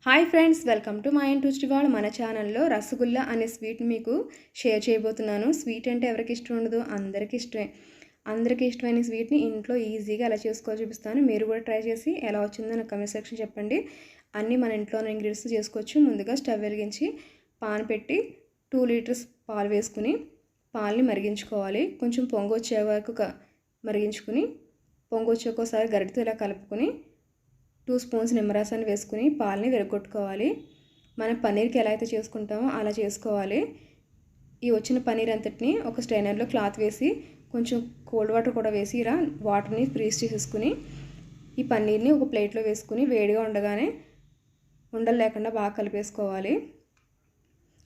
Hi friends, welcome to మా ఇంటి రుచివాళ్ళ. మన ఛానల్లో రసగుల్లా అనే స్వీట్ మీకు షేర్ చేయబోతున్నాను. స్వీట్ అంటే ఎవరికి ఇష్టం ఉండదు, అందరికీ ఇష్టమే. అందరికీ ఇష్టమైన స్వీట్ని ఇంట్లో ఈజీగా ఎలా చేసుకోవాలో చూపిస్తాను. మీరు కూడా ట్రై చేసి ఎలా వచ్చిందో నాకు కమెంట్ సెక్షన్ చెప్పండి. అన్నీ మన ఇంట్లోనే ఇంగ్రీడియంట్స్ చేసుకోవచ్చు. ముందుగా స్టవ్ వెలిగించి పాన్ పెట్టి 2 లీటర్స్ పాలు వేసుకుని పాలని మరిగించుకోవాలి. కొంచెం పొంగు వచ్చే వరకు మరిగించుకుని పొంగు వచ్చేకోసారి గరిటెతో ఇలా కలుపుకొని 2 స్పూన్స్ నిమ్మరసాన్ని వేసుకుని పాలని విరగొట్టుకోవాలి. మనం పన్నీర్కి ఎలా అయితే చేసుకుంటామో అలా చేసుకోవాలి. ఈ వచ్చిన పన్నీర్ అంతటిని ఒక స్ట్రైనర్లో క్లాత్ వేసి కొంచెం కోల్డ్ వాటర్ కూడా వేసి ఇలా వాటర్ని ఫ్రీజ్ చేసేసుకుని ఈ పన్నీర్ని ఒక ప్లేట్లో వేసుకుని వేడిగా ఉండగానే ఉండలు లేకుండా బాగా కలిపేసుకోవాలి.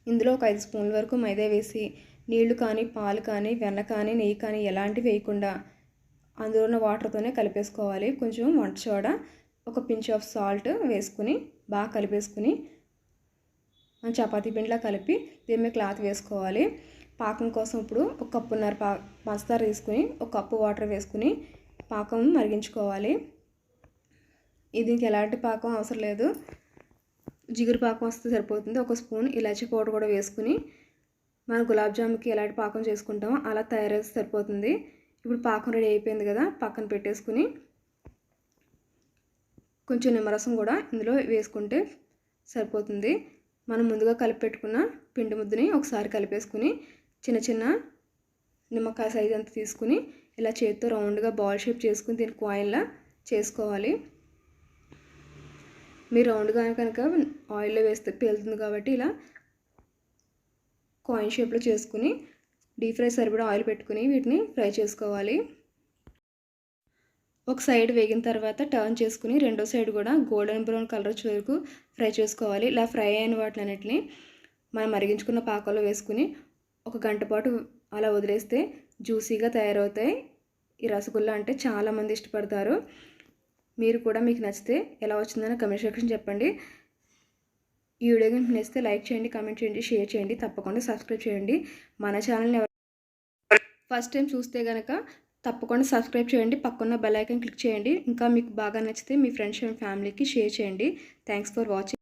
ఇందులో ఒక 5 స్పూన్ల వరకు మైదా వేసి నీళ్లు కానీ పాలు కానీ వెన్న కానీ నెయ్యి కానీ ఎలాంటివి వేయకుండా అందులో ఉన్న వాటర్తోనే కలిపేసుకోవాలి. కొంచెం వంట సోడా, ఒక పించ్ ఆఫ్ సాల్ట్ వేసుకుని బాగా కలిపేసుకుని మనం చపాతీ పిండిలా కలిపి దీని మీద క్లాత్ వేసుకోవాలి. పాకం కోసం ఇప్పుడు 1 కప్పున్నర పంచదార తీసుకుని 1 కప్పు వాటర్ వేసుకుని పాకం మరిగించుకోవాలి. దీనికి ఎలాంటి పాకం అవసరం లేదు, జిగురు పాకం వస్తే సరిపోతుంది. 1 స్పూన్ ఇలాచీ పౌడర్ కూడా వేసుకుని మనం గులాబ్ జాముకి ఎలాంటి పాకం చేసుకుంటామో అలా తయారైతే సరిపోతుంది. ఇప్పుడు పాకం రెడీ అయిపోయింది కదా, పక్కన పెట్టేసుకుని కొంచెం నిమ్మరసం కూడా ఇందులో వేసుకుంటే సరిపోతుంది. మనం ముందుగా కలిపి పెట్టుకున్న పిండి ముద్దని ఒకసారి కలిపేసుకుని చిన్న చిన్న నిమ్మకాయ సైజ్ అంతా తీసుకుని ఇలా చేతితో రౌండ్గా బాల్ షేప్ చేసుకుని దీనికి కాయిన్లా చేసుకోవాలి. మీరు రౌండ్గా కనుక ఆయిల్లో వేస్తే పేలుతుంది కాబట్టి ఇలా కాయిన్ షేప్లో చేసుకుని డీప్ ఫ్రై సరిపడా ఆయిల్ పెట్టుకుని వీటిని ఫ్రై చేసుకోవాలి. ఒక సైడ్ వేగిన తర్వాత టర్న్ చేసుకుని రెండో సైడ్ కూడా గోల్డెన్ బ్రౌన్ కలర్ వచ్చే వరకు ఫ్రై చేసుకోవాలి. ఇలా ఫ్రై అయిన వాటిలన్నిటిని మనం మరిగించుకున్న పాకంలో వేసుకుని 1 గంట పాటు అలా వదిలేస్తే జ్యూసీగా తయారవుతాయి. ఈ రసగుల్లా అంటే చాలామంది ఇష్టపడతారు. మీరు కూడా మీకు నచ్చితే ఎలా వచ్చిందని కమెంట్ సెక్షన్ చెప్పండి. ఈ వీడియో కనుక నచ్చితే లైక్ చేయండి, కామెంట్ చేయండి, షేర్ చేయండి, తప్పకుండా సబ్స్క్రైబ్ చేయండి. మన ఛానల్ని ఫస్ట్ టైం చూస్తే కనుక తప్పకుండా సబ్స్క్రైబ్ చేయండి, పక్కన బెల్ ఐకాన్ క్లిక్ చేయండి. ఇంకా మీకు బాగా నచ్చితే మీ ఫ్రెండ్స్ అండ్ ఫ్యామిలీకి షేర్ చేయండి. Thanks for watching.